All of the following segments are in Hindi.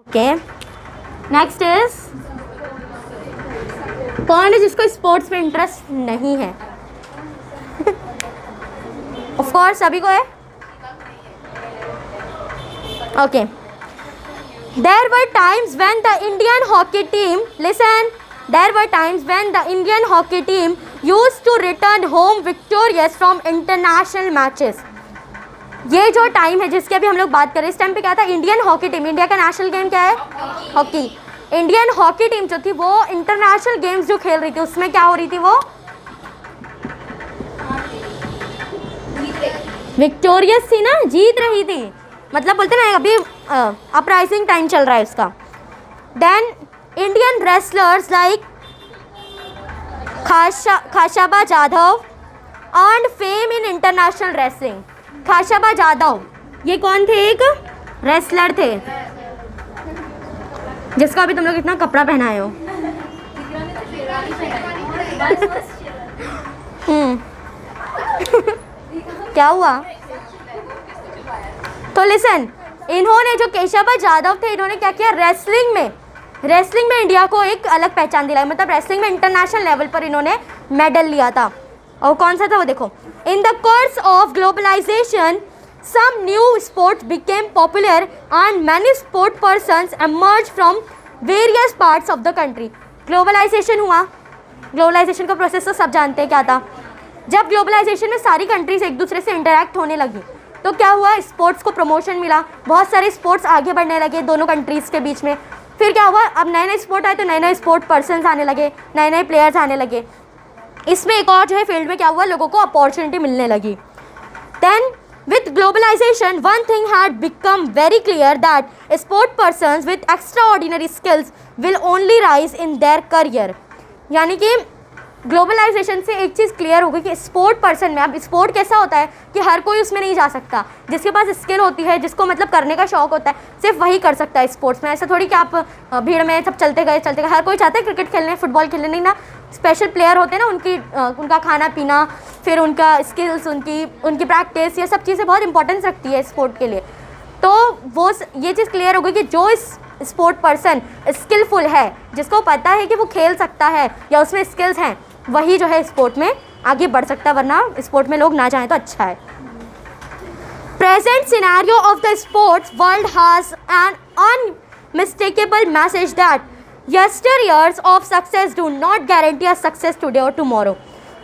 ओके, नेक्स्ट इज कौन है जिसको स्पोर्ट्स में इंटरेस्ट नहीं है? ऑफ कोर्स सभी को है। Okay, there were times when the Indian hockey team, listen, there were times when the Indian hockey team used to return home victorious from international matches. ये जो टाइम है जिसकी अभी हम लोग बात करें, इस टाइम पे क्या था? इंडियन हॉकी टीम, इंडिया का नेशनल गेम क्या है? हॉकी। इंडियन हॉकी टीम जो थी वो इंटरनेशनल गेम्स जो खेल रही थी उसमें क्या हो रही थी? वो विक्टोरियस थी ना, जीत रही थी। मतलब बोलते ना अभी अपराइजिंग टाइम चल रहा है उसका। Then Indian wrestlers like Khashaba Jadhav earned fame in international wrestling. Khashaba Jadhav ये कौन थे? एक रेसलर थे जिसका अभी तुम लोग इतना कपड़ा पहनाए हो। क्या हुआ? तो लिसन, इन्होंने जो केशवा जाधव थे इन्होंने क्या किया? रेसलिंग में इंडिया को एक अलग पहचान दिलाई। मतलब रेसलिंग में इंटरनेशनल लेवल पर इन्होंने मेडल लिया था। और कौन सा था वो देखो। In the course of globalisation some new sports became popular and many sport persons emerge from various parts of the country. Globalisation हुआ, ग्लोबलाइजेशन का प्रोसेस तो सब जानते हैं क्या था। जब ग्लोबलाइजेशन में सारी कंट्रीज एक दूसरे से इंटरेक्ट होने लगी तो क्या हुआ? स्पोर्ट्स को प्रमोशन मिला, बहुत सारे स्पोर्ट्स आगे बढ़ने लगे दोनों कंट्रीज़ के बीच में। फिर क्या हुआ? अब नए नए स्पोर्ट आए तो नए नए स्पोर्ट पर्सन्स आने लगे, नए नए प्लेयर्स आने लगे। इसमें एक और जो है फील्ड में क्या हुआ? लोगों को अपॉर्चुनिटी मिलने लगी। Then with globalisation one thing had become very clear that sport persons with extraordinary skills will only rise in their career. यानी कि ग्लोबलाइजेशन से एक चीज़ क्लियर हो गई कि स्पोर्ट पर्सन में, अब स्पोर्ट कैसा होता है कि हर कोई उसमें नहीं जा सकता। जिसके पास स्किल होती है, जिसको मतलब करने का शौक होता है, सिर्फ वही कर सकता है स्पोर्ट्स में। ऐसा थोड़ी कि आप भीड़ में सब चलते गए। हर कोई चाहता है क्रिकेट खेलने, फुटबॉल खेलने, नहीं ना। स्पेशल प्लेयर होते हैं ना, उनका खाना पीना, फिर उनका स्किल्स, उनकी प्रैक्टिस, ये सब चीज़ें बहुत इंपॉर्टेंस रखती है स्पोर्ट के लिए। तो वो ये चीज़ क्लियर हो गई कि जो इस स्पोर्ट पर्सन स्किलफुल है, जिसको पता है कि वो खेल सकता है या उसमें स्किल्स हैं, वही जो है स्पोर्ट में आगे बढ़ सकता है, वरना स्पोर्ट में लोग ना जाएं तो अच्छा है। Present scenario of the sports world has an unmistakable message that yesteryears of success do not guarantee a success today or tomorrow।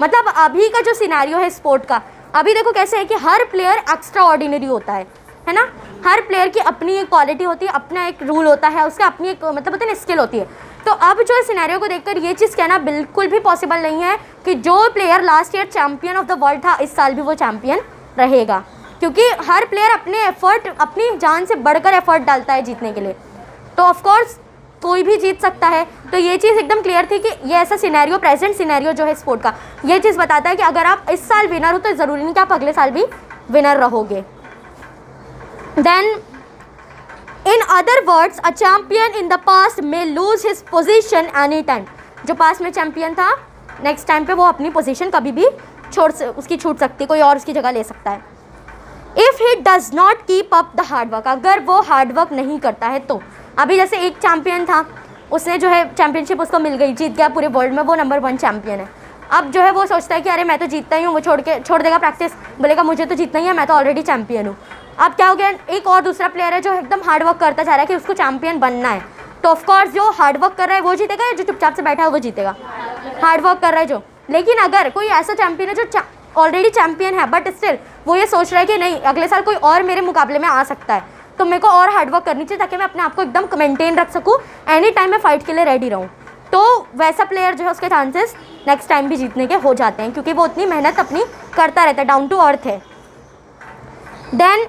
मतलब अभी का जो सिनेरियो है स्पोर्ट का, अभी देखो कैसे है कि हर प्लेयर एक्स्ट्रा ऑर्डिनरी होता है ना। हर प्लेयर की अपनी एक क्वालिटी होती है, अपना एक रूल होता है, उसका अपनी एक मतलब होता है ना स्किल होती है। तो अब जो सिनेरियो को देखकर ये चीज़ कहना बिल्कुल भी पॉसिबल नहीं है कि जो player last year champion of the world था इस साल भी वो चैम्पियन रहेगा, क्योंकि हर प्लेयर अपने एफर्ट, अपनी जान से बढ़कर एफर्ट डालता है जीतने के लिए। तो ऑफकोर्स कोई भी जीत सकता है। तो ये चीज़ एकदम क्लियर थी कि ये ऐसा सिनेरियो, प्रेजेंट सिनेरियो जो है स्पोर्ट का, ये चीज़ बताता है कि अगर आप इस साल विनर हो तो ज़रूरी नहीं कि आप अगले साल भी विनर रहोगे। Then in other words a champion in the past में lose his position any time. जो पास्ट में चैम्पियन था नेक्स्ट टाइम पे वो अपनी पोजीशन कभी भी उसकी छूट सकती है, कोई और उसकी जगह ले सकता है। If he does not keep up the hard work, अगर वो हार्ड वर्क नहीं करता है तो। अभी जैसे एक चैम्पियन था, उसने जो है चैम्पियनशिप उसको मिल गई, जीत गया पूरे वर्ल्ड में, वो नंबर 1 चैम्पियन है। अब जो है वो सोचता है कि अरे मैं तो जीतता ही हूँ, वो छोड़ देगा प्रैक्टिस, बोलेगा मुझे तो जीतना ही है, मैं तो ऑलरेडी चैम्पियन हूँ। अब क्या हो गया? एक और दूसरा प्लेयर है जो एकदम हार्ड वर्क करता जा रहा है कि उसको चैम्पियन बनना है। तो ऑफकोर्स जो हार्ड वर्क कर रहा है वो जीतेगा, या जो चुपचाप से बैठा है वो जीतेगा? हार्ड वर्क कर रहा है जो। लेकिन अगर कोई ऐसा चैम्पियन है जो ऑलरेडी चैम्पियन है बट स्टिल वो ये सोच रहा है कि नहीं अगले साल कोई और मेरे मुकाबले में आ सकता है, तो मेरे को और हार्ड वर्क करनी चाहिए ताकि मैं अपने आप को एकदम मेंटेन रख सकूँ, एनी टाइम मैं फाइट के लिए रेडी रहूँ, तो वैसा प्लेयर जो है उसके चांसेस नेक्स्ट टाइम भी जीतने के हो जाते हैं, क्योंकि वो उतनी मेहनत अपनी करता रहता है, डाउन टू अर्थ है। Then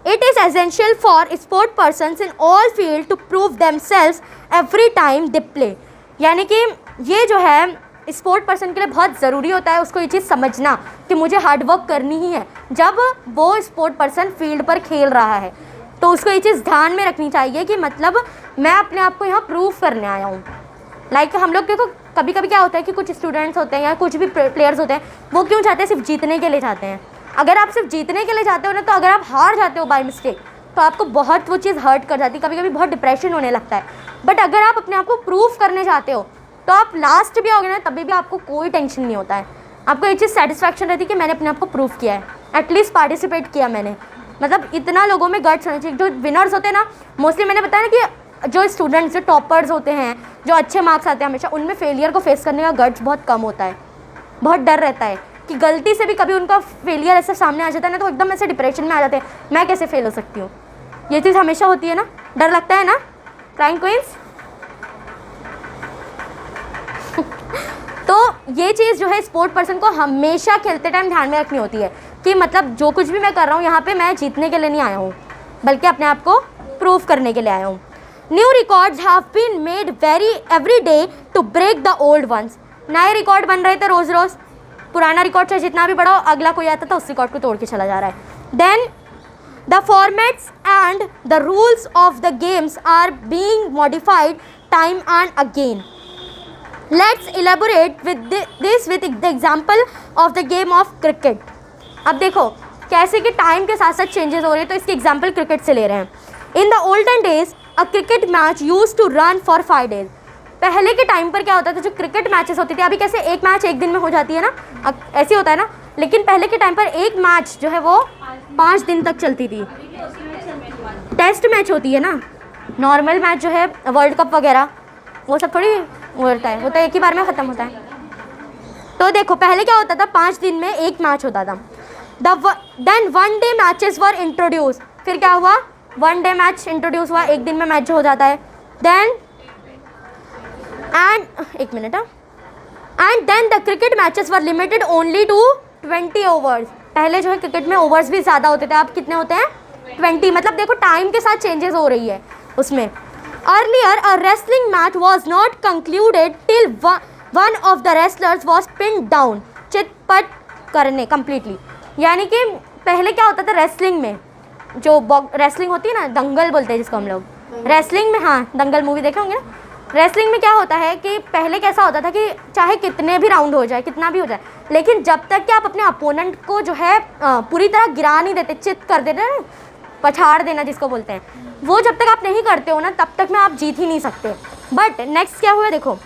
it is essential for sport persons in all field to prove themselves every time they play. यानी कि ये जो है स्पोर्ट पर्सन के लिए बहुत ज़रूरी होता है उसको ये चीज़ समझना कि मुझे हार्ड वर्क करनी ही है। जब वो स्पोर्ट पर्सन फील्ड पर खेल रहा है तो उसको ये चीज़ ध्यान में रखनी चाहिए कि मतलब मैं अपने आप को यहाँ प्रूव करने आया हूँ। लाइक हम लोग देखो कभी कभी क्या होता है कि कुछ स्टूडेंट्स होते हैं या कुछ भी प्लेयर्स होते हैं, वो क्यों चाहते हैं? सिर्फ जीतने के लिए चाहते हैं। अगर आप सिर्फ जीतने के लिए चाहते हो ना, तो अगर आप हार जाते हो बाय मिस्टेक तो आपको बहुत वो चीज़ हर्ट कर जाती है, कभी कभी बहुत डिप्रेशन होने लगता है। बट अगर आप अपने आप को प्रूव करने जाते हो तो आप लास्ट भी आओगे ना, तभी भी आपको कोई टेंशन नहीं होता है। आपको एक चीज़ सेटिस्फैक्शन रहती है कि मैंने अपने आप को प्रूव किया है, एटलीस्ट पार्टिसिपेट किया मैंने। मतलब इतना लोगों में गट्स होना चाहिए। जो विनर्स होते हैं ना, मोस्टली मैंने बताया ना कि जो स्टूडेंट्स जो टॉपर्स होते हैं, जो अच्छे मार्क्स आते हैं, हमेशा उनमें फेलियर को फेस करने का गट्स बहुत कम होता है। बहुत डर रहता है कि गलती से भी कभी उनका फेलियर ऐसे सामने आ जाता है ना, तो एकदम ऐसे डिप्रेशन में आ जाते हैं, मैं कैसे फेल हो सकती हूँ। ये चीज़ हमेशा होती है ना, डर लगता है ना फ्लाइंग क्वींस। तो ये चीज़ जो है स्पोर्ट पर्सन को हमेशा खेलते टाइम ध्यान में रखनी होती है कि मतलब जो कुछ भी मैं कर रहा हूँ यहाँ पे मैं जीतने के लिए नहीं आया हूँ, बल्कि अपने आप को प्रूव करने के लिए आया हूँ। New records have been made every day to break the old ones. नए रिकॉर्ड बन रहे थे रोज़ रोज़। पुराना रिकॉर्ड चाहे जितना भी बड़ा हो, अगला कोई आता था उस रिकॉर्ड को तोड़ के चला जा रहा है। Then the formats and the rules of the games are being modified time and again. Let's elaborate with the example of the game of cricket. अब देखो कैसे कि टाइम के साथ साथ चेंजेस हो रहे हैं, तो इसकी एग्जाम्पल क्रिकेट से ले रहे हैं। In the olden days a cricket match used to run for 5 days। पहले के टाइम पर क्या होता था, जो क्रिकेट मैचेस होती थी, अभी कैसे एक मैच एक दिन में हो जाती है ना, ऐसे होता है ना, लेकिन पहले के टाइम पर एक मैच जो है वो 5 दिन तक चलती थी। टेस्ट मैच होती है ना, नॉर्मल मैच जो है वर्ल्ड कप वगैरह वो सब थोड़ी होता है, वो तो एक ही बार में ख़त्म होता है। तो देखो पहले क्या होता था, 5 दिन में एक मैच होता था। Then 1 day matches were introduce. फिर क्या हुआ, 1 day मैच इंट्रोड्यूस हुआ, एक दिन में मैच हो जाता है। Then and then the cricket matches were limited only to 20 overs। पहले जो है क्रिकेट में ओवर्स भी ज़्यादा होते थे, अब कितने होते हैं 20। मतलब देखो टाइम के साथ चेंजेस हो रही है उसमें। Earlier a wrestling match was not concluded till one of the wrestlers was pin down, चितपट करने कम्प्लीटली। यानी कि पहले क्या होता था रेसलिंग में, जो रेसलिंग होती है ना, दंगल बोलते हैं जिसको हम लोग, रेसलिंग में, हाँ दंगल मूवी देखे होंगे ना। रेसलिंग में क्या होता है कि पहले कैसा होता था कि चाहे कितने भी राउंड हो जाए, कितना भी हो जाए, लेकिन जब तक कि आप अपने अपोनेंट को जो है पूरी तरह गिरा नहीं देते, चित कर देते ना, पछाड़ देना जिसको बोलते हैं, वो जब तक आप नहीं करते हो ना, तब तक में आप जीत ही नहीं सकते। बट नेक्स्ट क्या हुआ देखो,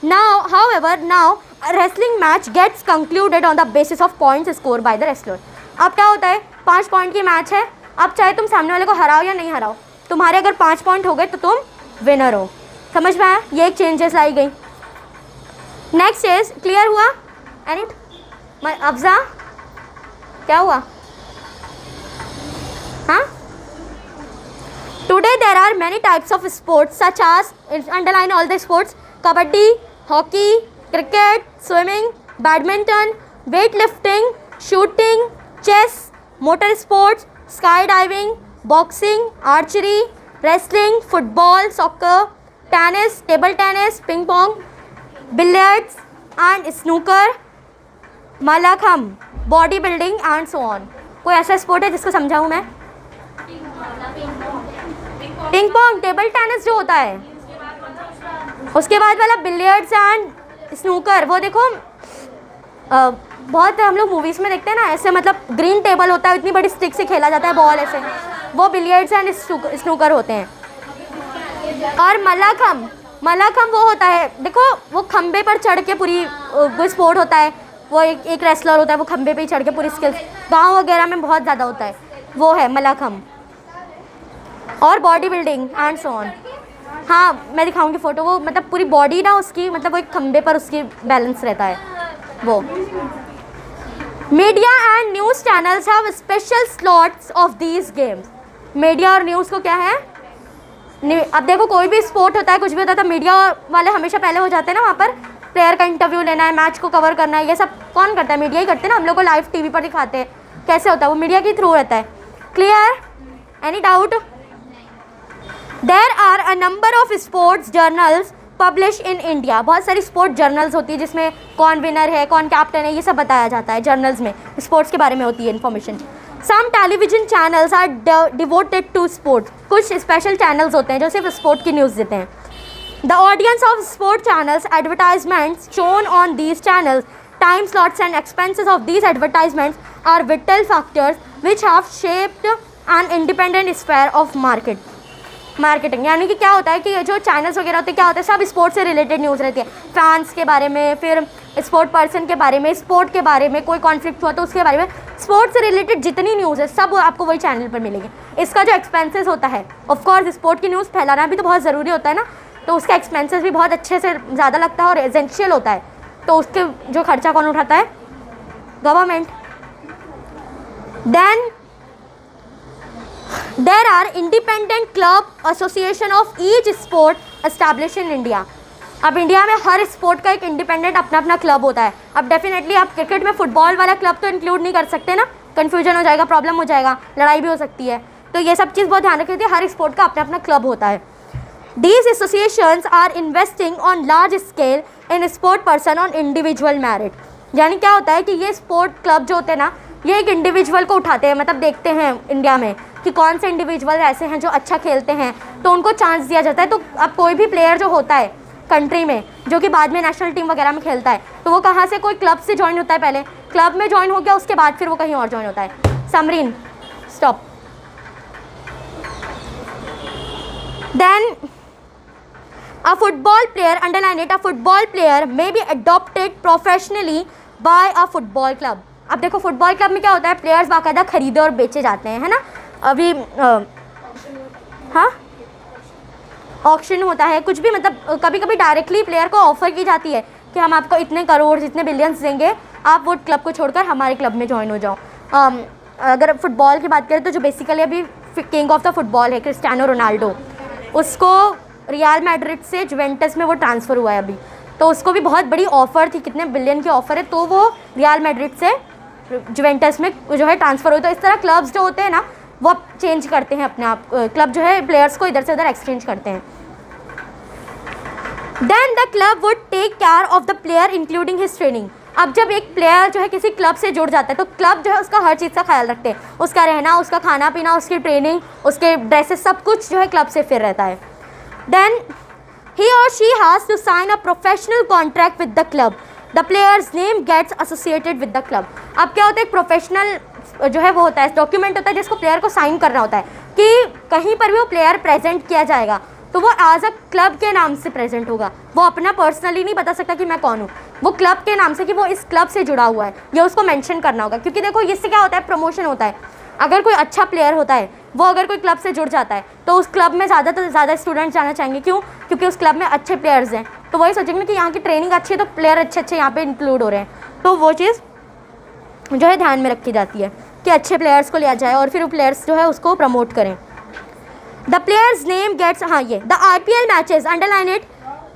now however now wrestling match gets concluded on the basis of points score by the wrestler. अब क्या होता है, 5 पॉइंट की मैच है, अब चाहे तुम सामने वाले को हराओ या नहीं हराओ, तुम्हारे अगर 5 पॉइंट हो गए तो तुम विनर हो। समझ में आया, ये एक चेंजेस लाई गई। नेक्स्ट इज क्लियर हुआ एनी अफजा, क्या हुआ, हाँ। Today there are many types of sports such as, underline all the sports, kabaddi, hockey, cricket, swimming, badminton, weight lifting, shooting, chess, motor sports, sky diving, boxing, archery, wrestling, football, soccer, tennis, table tennis, ping pong, billiards and snooker, mallakhamb, body building and so on. कोई ऐसा स्पोर्ट है जिसको समझाऊँ मैं? पिंग पोंग, टेबल टेनिस जो होता है, उसके बाद वाला बिलियर्ड्स एंड स्नूकर, वो देखो बहुत हम लोग मूवीज़ में देखते हैं ना, ऐसे मतलब ग्रीन टेबल होता है, इतनी बड़ी स्टिक से खेला जाता है बॉल ऐसे, वो बिलियर्ड्स एंड स्नूकर होते हैं। और मलाखम वो होता है, देखो वो खंबे पर चढ़ के पूरी वो स्पोर्ट होता है, वो एक रेसलर होता है, वो खंबे पे ही चढ़ के पूरी स्किल्स, गांव वगैरह में बहुत ज़्यादा होता है, वो है मलाखम। और body building and so on, हाँ मैं दिखाऊंगी फ़ोटो, वो मतलब पूरी बॉडी ना उसकी, मतलब वो एक खंबे पर उसकी बैलेंस रहता है वो। Media and news channels have special slots of these games. Media और न्यूज़ को क्या है, अब देखो कोई भी स्पोर्ट होता है, कुछ भी होता है, तो मीडिया वाले हमेशा पहले हो जाते हैं ना वहाँ पर, प्लेयर का इंटरव्यू लेना है, मैच को कवर करना है, ये सब कौन करता है, मीडिया ही करते हैं ना। हम लोग को लाइव टीवी पर दिखाते हैं, कैसे होता है वो मीडिया के थ्रू रहता है। Clear, any doubt? There are a number of sports journals publish in India. बहुत सारी स्पोर्ट जर्नल्स होती है जिसमें कौन विनर है, कौन कैप्टन है, ये सब बताया जाता है। जर्नल्स में स्पोर्ट्स के बारे में होती है information. Some television channels are devoted to sports. कुछ स्पेशल चैनल्स होते हैं जो सिर्फ स्पोर्ट की न्यूज़ देते हैं। The audience of sport channels, advertisements shown on these channels, time slots and expenses of these advertisements are vital factors which have shaped an independent sphere of marketing. यानी कि क्या होता है कि ये जो चैनल्स वगैरह होते हैं क्या होता है, सब स्पोर्ट्स से रिलेटेड न्यूज़ रहती है, फैंस के बारे में, फिर स्पोर्ट पर्सन के बारे में, स्पोर्ट के बारे में, कोई कॉन्फ्लिक्ट हुआ तो उसके बारे में, स्पोर्ट्स से रिलेटेड जितनी न्यूज़ है सब आपको वही चैनल पर मिलेगी। इसका जो एक्सपेंसेस होता है, ऑफकोर्स स्पोर्ट की न्यूज़ फैलाना भी तो बहुत ज़रूरी होता है ना, तो उसका एक्सपेंसेस भी बहुत अच्छे से ज़्यादा लगता है और एसेंशियल होता है, तो उसके जो खर्चा कौन उठाता है, government. Then there are independent club association of each sport establish in India. अब इंडिया में हर स्पोर्ट का एक इंडिपेंडेंट अपना अपना क्लब होता है। अब डेफिनेटली आप क्रिकेट में फुटबॉल वाला क्लब तो इंक्लूड नहीं कर सकते ना, कन्फ्यूजन हो जाएगा, प्रॉब्लम हो जाएगा, लड़ाई भी हो सकती है, तो ये सब चीज़ बहुत ध्यान रखनी होती है, हर स्पोर्ट का अपना अपना क्लब होता है। These associations are investing on large scale in sport person on individual merit। यानी क्या होता है कि ये स्पोर्ट क्लब जो होते हैं ना, ये एक इंडिविजुअल को उठाते हैं, मतलब देखते हैं इंडिया में कि कौन से इंडिविजुअल ऐसे हैं जो अच्छा खेलते हैं, तो उनको चांस दिया जाता है। तो अब कोई भी प्लेयर जो होता है कंट्री में, जो कि बाद में नेशनल टीम वगैरह में खेलता है, तो वो कहाँ से, कोई क्लब से ज्वाइन होता है, पहले क्लब में ज्वाइन हो गया, उसके बाद फिर वो कहीं और ज्वाइन होता है। समरीन स्टॉप। Then a football player, underline it, a football player may be adopted professionally by a football club। अब देखो फुटबॉल क्लब में क्या होता है, प्लेयर्स बाकायदा खरीदे और बेचे जाते हैं, है ना। अभी हाँ ऑक्शन होता है, कुछ भी, मतलब कभी कभी डायरेक्टली प्लेयर को ऑफर की जाती है कि हम आपको इतने करोड़, इतने बिलियंस देंगे, आप वो क्लब को छोड़कर हमारे क्लब में ज्वाइन हो जाओ। अगर फुटबॉल की बात करें तो जो बेसिकली अभी किंग ऑफ द फुटबॉल है क्रिस्टियानो रोनाल्डो, उसको रियल मैड्रिड से जुवेंटस में वो ट्रांसफ़र हुआ है अभी, तो उसको भी बहुत बड़ी ऑफ़र थी, कितने बिलियन की ऑफ़र है, तो वो रियल मैड्रिड से जुवेंटस में जो है ट्रांसफ़र हुई। तो इस तरह क्लब्स जो होते हैं ना, वो चेंज करते हैं अपने आप, क्लब जो है प्लेयर्स को इधर से उधर एक्सचेंज करते हैं। Then the club would take care of the player including his training. अब जब एक प्लेयर जो है किसी क्लब से जुड़ जाता है, तो क्लब जो है उसका हर चीज़ का ख्याल रखते हैं, उसका रहना, उसका खाना पीना, उसकी ट्रेनिंग, उसके ड्रेसेस, सब कुछ जो है क्लब से फिर रहता है। Then he or she has to sign a professional contract with the club. The player's name gets associated with the club। अब क्या होता है, एक प्रोफेशनल जो है वो होता है, डॉक्यूमेंट होता है जिसको प्लेयर को साइन करना होता है कि कहीं पर भी वो प्लेयर प्रेजेंट किया जाएगा तो वो एज अ क्लब के नाम से प्रेजेंट होगा, वो अपना पर्सनली नहीं बता सकता कि मैं कौन हूँ, वो क्लब के नाम से कि वो इस क्लब से जुड़ा हुआ है, ये उसको मेंशन करना होगा। क्योंकि देखो इससे क्या होता है, प्रमोशन होता है। अगर कोई अच्छा प्लेयर होता है, वो अगर कोई क्लब से जुड़ जाता है, तो उस क्लब में ज़्यादा से ज़्यादा स्टूडेंट्स जाना चाहेंगे। क्यों? क्योंकि उस क्लब में अच्छे प्लेयर्स हैं, तो वही सोचेंगे कि यहाँ की ट्रेनिंग अच्छी है तो प्लेयर अच्छे अच्छे यहाँ पे इंक्लूड हो रहे हैं, तो वो चीज़ जो है ध्यान में रखी जाती है कि अच्छे प्लेयर्स को लिया जाए और फिर वो प्लेयर्स जो है उसको प्रमोट करें। द प्लेयर्स नेम गेट्स, हाँ ये the IPL matches, underline it,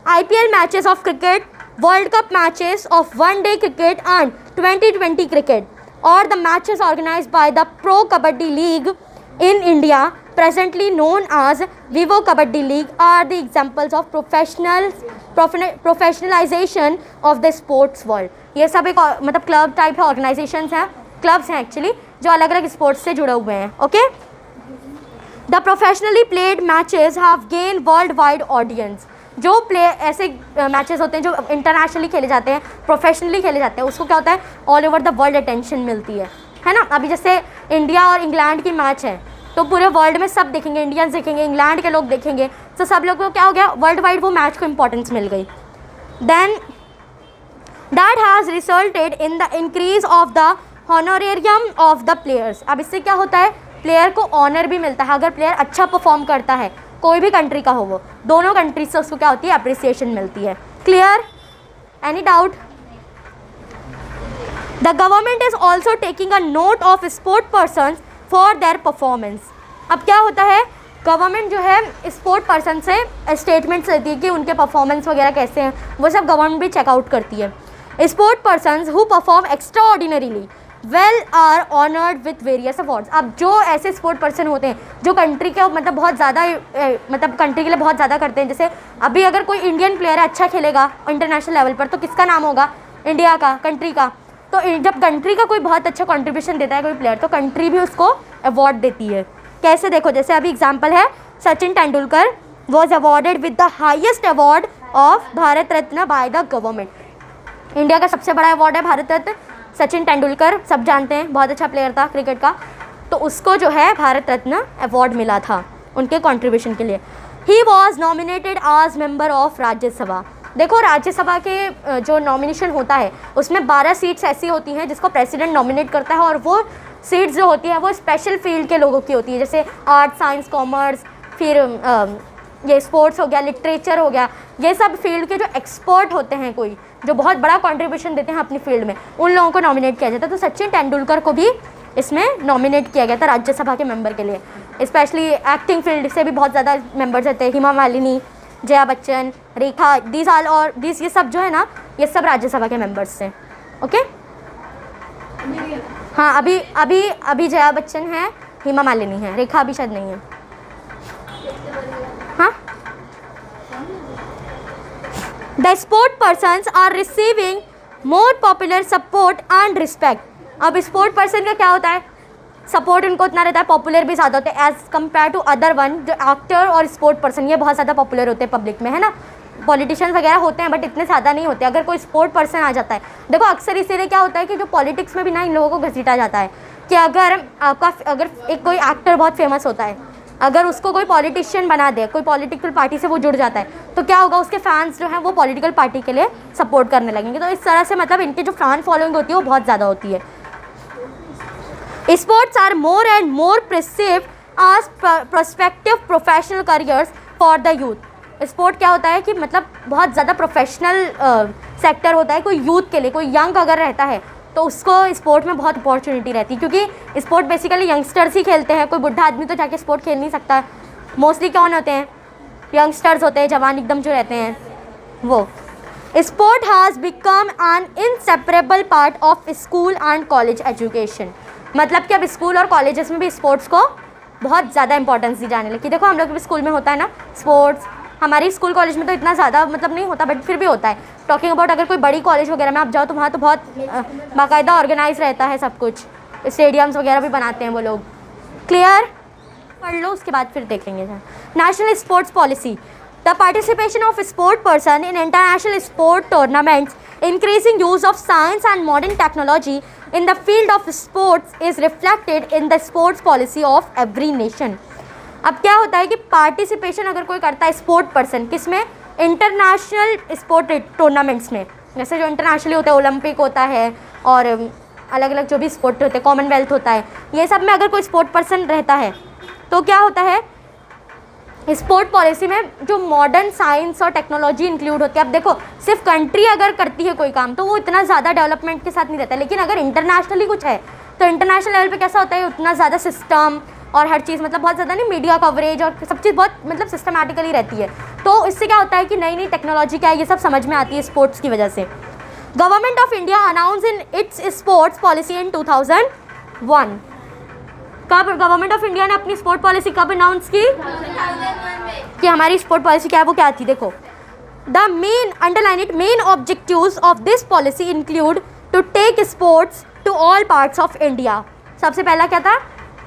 IPL matches of cricket, world cup matches of one day cricket and 2020 cricket or the matches organized by the Pro Kabaddi League in India, presently known as Vivo Kabaddi League, are the examples of professionalization of the sports world। ये सब एक मतलब क्लब टाइप है, ऑर्गेनाइजेशंस हैं, क्लब्स हैं एक्चुअली, जो अलग अलग स्पोर्ट्स से जुड़े हुए हैं। Okay, the professionally played matches have gain world wide audience. जो ऐसे मैचेस होते हैं जो इंटरनेशनली खेले जाते हैं, प्रोफेशनली खेले जाते हैं, उसको क्या होता है, all over the world attention मिलती है ना। अभी जैसे इंडिया और इंग्लैंड की मैच है तो पूरे वर्ल्ड में सब देखेंगे, इंडियंस देखेंगे, इंग्लैंड के लोग देखेंगे, तो सब लोग को क्या हो गया, वर्ल्ड वाइड वो मैच को इंपॉर्टेंस मिल गई। Then that has resulted in the increase of the honorarium of the players. अब इससे क्या होता है, प्लेयर को ऑनर भी मिलता है। अगर प्लेयर अच्छा परफॉर्म करता है, कोई भी कंट्री का हो, वो दोनों कंट्रीज से उसको क्या होती है, अप्रिसिएशन मिलती है। Clear? Any doubt? The government is also taking a note of sport person for their performance. अब क्या होता है, गवर्नमेंट जो है स्पोर्ट पर्सन से स्टेटमेंट्स देती है कि उनके परफॉर्मेंस वगैरह कैसे हैं, वो सब गवर्नमेंट भी चेकआउट करती है। Sport persons who perform extraordinarily well are honoured with various awards. अब जो ऐसे स्पोर्ट पर्सन होते हैं जो कंट्री के मतलब बहुत ज़्यादा मतलब कंट्री के लिए बहुत ज़्यादा करते हैं, जैसे अभी अगर कोई इंडियन प्लेयर अच्छा खेलेगा इंटरनेशनल लेवल पर, तो किसका नाम होगा, इंडिया का, कंट्री का। तो जब कंट्री का कोई बहुत अच्छा कंट्रीब्यूशन देता है कोई प्लेयर, तो कंट्री भी उसको अवार्ड देती है। कैसे? देखो, जैसे अभी एग्जाम्पल है, Sachin Tendulkar was awarded with the highest award of Bharat Ratna by the government. India का सबसे बड़ा अवार्ड है भारत रत्न। सचिन तेंदुलकर सब जानते हैं, बहुत अच्छा प्लेयर था क्रिकेट का, तो उसको जो है भारत रत्न अवार्ड मिला था उनके कंट्रीब्यूशन के लिए। He was nominated as member of Rajya Sabha. देखो राज्यसभा के जो नॉमिनेशन होता है उसमें 12 सीट्स ऐसी होती हैं जिसको प्रेसिडेंट नॉमिनेट करता है, और वो सीट्स जो होती है वो स्पेशल फील्ड के लोगों की होती है, जैसे आर्ट, साइंस, कॉमर्स, फिर ये स्पोर्ट्स हो गया, लिटरेचर हो गया, ये सब फील्ड के जो एक्सपर्ट होते हैं, कोई जो बहुत बड़ा कंट्रीब्यूशन देते हैं अपनी फील्ड में, उन लोगों को नॉमिनेट किया जाता है। तो सचिन तेंदुलकर को भी इसमें नॉमिनेट किया गया था राज्यसभा के मेंबर के लिए। स्पेशली एक्टिंग फील्ड से भी बहुत ज़्यादा मेंबर्स रहते हैं, हेमा मालिनी, जया बच्चन, रेखा, ये सब जो है ना, ये सब राज्यसभा के मेंबर्स हैं। ओके, हाँ, अभी जया बच्चन है, हेमा मालिनी है, रेखा अभी शायद नहीं है। हाँ, the sport persons are receiving more popular support and respect. अब स्पोर्ट पर्सन का क्या होता है, सपोर्ट उनको उतना रहता है, पॉपुलर भी ज़्यादा होते हैं as compare to other one. जो एक्टर और स्पोर्ट पर्सन ये बहुत ज़्यादा पॉपुलर होते हैं पब्लिक में, है ना। पॉलिटिशियन्स वगैरह होते हैं बट इतने ज़्यादा नहीं होते। अगर कोई स्पोर्ट पर्सन आ जाता है, देखो अक्सर इसीलिए क्या होता है कि जो पॉलिटिक्स में भी ना इन लोगों को घसीटा जाता है कि अगर एक कोई एक्टर बहुत फेमस होता है, अगर उसको कोई पॉलिटिशियन बना दे, कोई पॉलिटिकल पार्टी से वो जुड़ जाता है, तो क्या होगा, उसके फैंस जो हैं वो पॉलिटिकल पार्टी के लिए सपोर्ट करने लगेंगे। तो इस तरह से मतलब इनकी जो फैन फॉलोइंग होती है वो बहुत ज़्यादा होती है। Sports are more and more perceived as prospective professional careers for the youth. Sport क्या होता है कि मतलब बहुत ज़्यादा प्रोफेशनल सेक्टर होता है कोई यूथ के लिए। कोई यंग अगर रहता है तो उसको स्पोर्ट में बहुत अपॉर्चुनिटी रहती है, क्योंकि स्पोर्ट बेसिकली यंगस्टर्स ही खेलते हैं। कोई बुढ़ा आदमी तो जाके स्पोर्ट खेल नहीं सकता। मोस्टली कौन होते हैं, यंगस्टर्स होते हैं, जवान एकदम जो रहते हैं वो। Sport has become an inseparable part of school and college education. मतलब कि अब स्कूल और कॉलेजेस में भी स्पोर्ट्स को बहुत ज़्यादा इंपॉर्टेंस दी जाने लगी। देखो हम लोग भी स्कूल में होता है ना स्पोर्ट्स, हमारी स्कूल कॉलेज में तो इतना ज़्यादा मतलब नहीं होता बट फिर भी होता है। टॉकिंग अबाउट अगर कोई बड़ी कॉलेज वगैरह में आप जाओ तो वहाँ तो बहुत बाकायदा ऑर्गेनाइज रहता है सब कुछ, स्टेडियम्स वगैरह भी बनाते हैं वो लोग। क्लियर, पढ़ लो उसके बाद फिर देखेंगे। National sports policy, the participation of sport person in international sport tournaments, increasing use of science and modern technology in the field of sports is reflected in the sports policy of every nation। अब क्या होता है कि पार्टिसिपेशन अगर कोई करता है स्पोर्ट पर्सन, किस में, इंटरनेशनल स्पोर्ट टूर्नामेंट्स में, जैसे जो इंटरनेशनली होता है, ओलंपिक होता है और अलग अलग जो भी स्पोर्ट होते हैं, कॉमनवेल्थ होता है, ये सब में अगर कोई स्पोर्ट पर्सन रहता है तो क्या होता है, स्पोर्ट पॉलिसी में जो मॉडर्न साइंस और टेक्नोलॉजी इंक्लूड होती है। अब देखो सिर्फ कंट्री अगर करती है कोई काम तो वो इतना ज़्यादा डेवलपमेंट के साथ नहीं रहता, लेकिन अगर इंटरनेशनली कुछ है तो इंटरनेशनल लेवल पे कैसा होता है, उतना ज़्यादा सिस्टम और हर चीज़ मतलब बहुत ज़्यादा नहीं, मीडिया कवरेज और सब चीज़ बहुत मतलब सिस्टमैटिकली रहती है। तो इससे क्या होता है कि नई नई टेक्नोलॉजी क्या है ये सब समझ में आती है स्पोर्ट्स की वजह से। Government of India announce in its sports policy in 2001। कब गवर्नमेंट ऑफ इंडिया ने अपनी स्पोर्ट पॉलिसी कब अनाउंस की, कि हमारी स्पोर्ट पॉलिसी क्या है, वो क्या थी, देखो the main underline it main objectives of this policy include to take sports to all parts of India. सबसे पहला क्या था,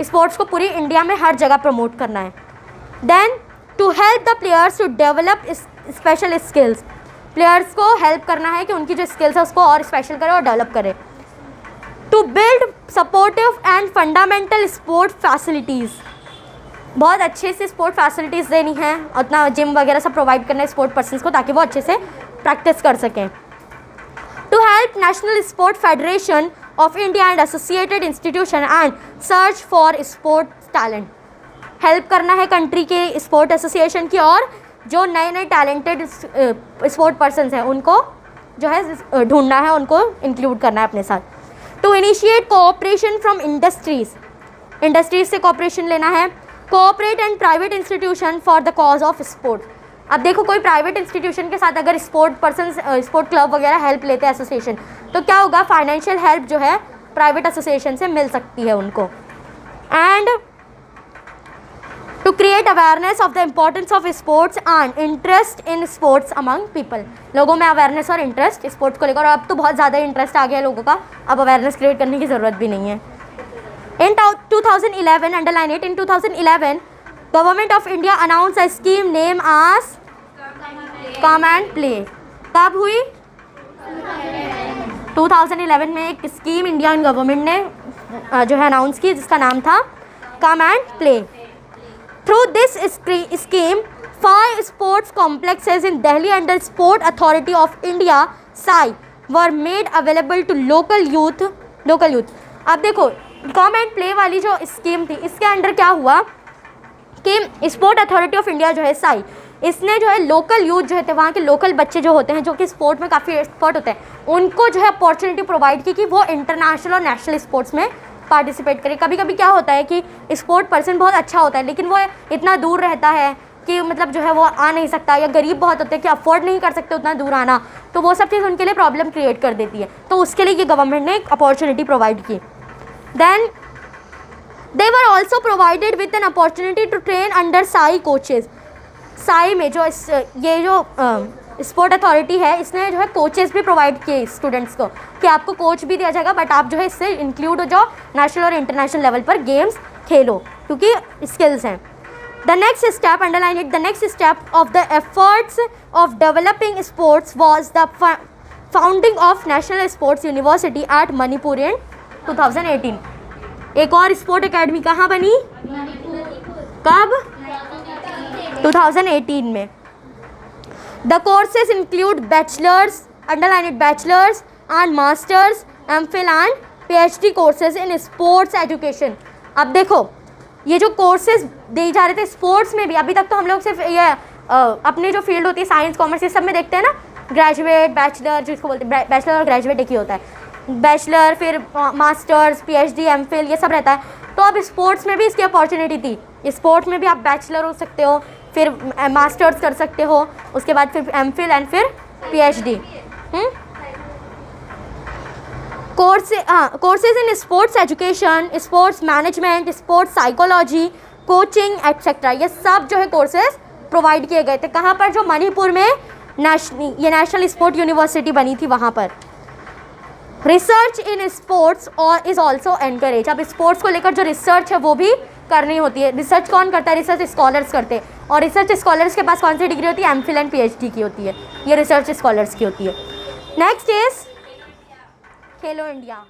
स्पोर्ट्स को पूरी इंडिया में हर जगह प्रमोट करना है। Then to help the players to develop special skills, players को हेल्प करना है कि उनकी जो स्किल्स है उसको और स्पेशल करे और डेवलप करे। To build supportive and fundamental sport facilities, बहुत अच्छे से स्पोर्ट फैसिलिटीज़ देनी है, उतना जिम वगैरह सब प्रोवाइड करना है स्पोर्ट पर्सन्स को ताकि वो अच्छे से प्रैक्टिस कर सकें। To help national sport federation of India and associated institution and search for sport talent, help करना है कंट्री के स्पोर्ट एसोसिएशन की और जो नए नए टैलेंटेड स्पोर्ट पर्सन्स हैं उनको जो है ढूंढना है, उनको इंक्लूड करना है अपने साथ। To initiate cooperation from industries, industries से कोऑपरेशन लेना है। Cooperate and private institution for the cause of sport, अब देखो कोई प्राइवेट इंस्टीट्यूशन के साथ अगर स्पोर्ट पर्सन स्पोर्ट क्लब वगैरह हेल्प लेते हैं एसोसिएशन, तो क्या होगा, फाइनेंशियल हेल्प जो है प्राइवेट एसोसिएशन से मिल सकती है उनको। And to create awareness of the importance of sports and interest in sports among people, लोगों में अवेयरनेस और इंटरेस्ट स्पोर्ट्स को लेकर, और अब तो बहुत ज़्यादा इंटरेस्ट आ गया है लोगों का, अब अवेयरनेस क्रिएट करने की ज़रूरत भी नहीं है। In 2011, underline it, in 2011, Government of India announced a scheme named as Come and Play। कब हुई, 2011 में एक स्कीम इंडियन गवर्नमेंट ने जो है अनाउंस की, जिसका नाम था come and play. Through this scheme 5 sports complexes in Delhi under sport authority of India SAI were made available to local youth. अब देखो कम एंड प्ले वाली जो स्कीम थी, इसके अंडर क्या हुआ कि स्पोर्ट अथॉरिटी ऑफ इंडिया जो है साई, इसने जो है लोकल यूथ जो है वहाँ के लोकल बच्चे जो होते हैं, जो कि स्पोर्ट में काफ़ी एक्सपर्ट होते हैं, उनको जो है अपॉर्चुनिटी प्रोवाइड की कि वो इंटरनेशनल और नेशनल स्पोर्ट्स में पार्टिसिपेट करें। कभी कभी क्या होता है कि स्पोर्ट पर्सन बहुत अच्छा होता है, लेकिन वो इतना दूर रहता है कि मतलब जो है वो आ नहीं सकता, या गरीब बहुत होते हैं कि अफोर्ड नहीं कर सकते उतना दूर आना, तो वो सब चीज़ उनके लिए प्रॉब्लम क्रिएट कर देती है। तो उसके लिए ये गवर्नमेंट ने एक अपॉर्चुनिटी प्रोवाइड की। Then they were also provided with an opportunity to train under SAI coaches. SAI में जो ये जो स्पोर्ट अथॉरिटी है, इसने जो है कोचेस भी प्रोवाइड किए स्टूडेंट्स को कि आपको कोच भी दिया जाएगा, बट आप जो है इससे इंक्लूड हो जाओ, नेशनल और इंटरनेशनल लेवल पर गेम्स खेलो, क्योंकि स्किल्स हैं। The next step, underline it, the next step of the efforts of developing sports was the founding of national sports university at Manipur in 2018। एक और स्पोर्ट एकेडमी कहाँ बनी, कब, 2018 में। The courses include bachelors, underline it, bachelors and masters, MPhil and PhD courses in sports education. अब देखो ये जो कोर्सेज दिए जा रहे थे स्पोर्ट्स में भी, अभी तक तो हम लोग सिर्फ ये अपनी जो फील्ड होती है साइंस कॉमर्स ये सब में देखते हैं ना, ग्रेजुएट बैचलर जिसको बोलते हैं, बैचलर और ग्रेजुएट एक ही होता है, बैचलर फिर मास्टर्स पीएचडी एमफिल ये सब रहता है। तो अब स्पोर्ट्स में भी इसकी अपॉर्चुनिटी थी, स्पोर्ट्स में भी आप बैचलर हो सकते हो, फिर मास्टर्स कर सकते हो, उसके बाद फिर एमफिल एंड फिर PhD. Courses in sports education, sports management, sports psychology, coaching etcetera, ये सब जो है कोर्सेज प्रोवाइड किए गए थे। कहाँ पर, जो मणिपुर में ये नेशनल स्पोर्ट यूनिवर्सिटी बनी थी वहाँ पर। रिसर्च इन स्पोर्ट्स और इज़ ऑल्सो एनकरेज। अब स्पोर्ट्स को लेकर जो रिसर्च है वो भी करनी होती है। रिसर्च कौन करता है, रिसर्च स्कॉलर्स करते हैं, और रिसर्च स्कॉलर्स के पास कौन सी डिग्री होती है, एमफिल एंड पीएचडी की होती है, ये रिसर्च स्कॉलर्स की होती है। Next is Khelo India.